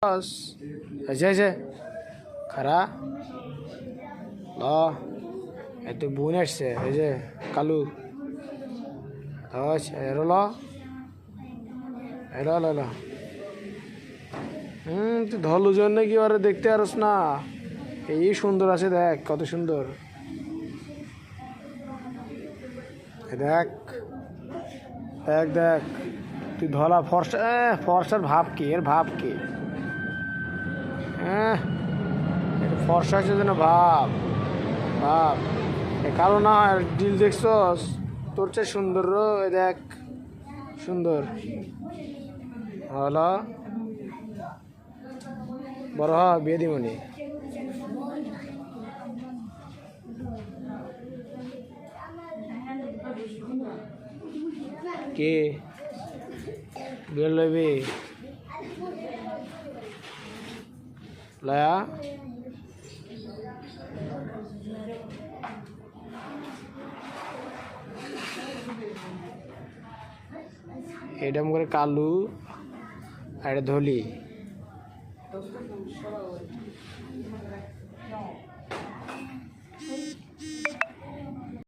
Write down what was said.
আছে খারা ল এই তো বোন আসছে এই যে কালু এরো ল এলো ল তুই ধলু জন্য কি ওরা দেখতে পারস না এই সুন্দর আছে দেখ কত সুন্দর দেখ দেখ দেখ তুই ধলা ফর্সা ফর্সার ভাব কি এর ভাব কি ফর্সা আছে যেন ভাব ভাব কারো না ডিল দেখছস তোর চেয়ে সুন্দর দেখ সুন্দর হলো বড় হ বিয়ে দিমনি কে বিয়ে লইবি লয়া এডম করে কালু আর ধলি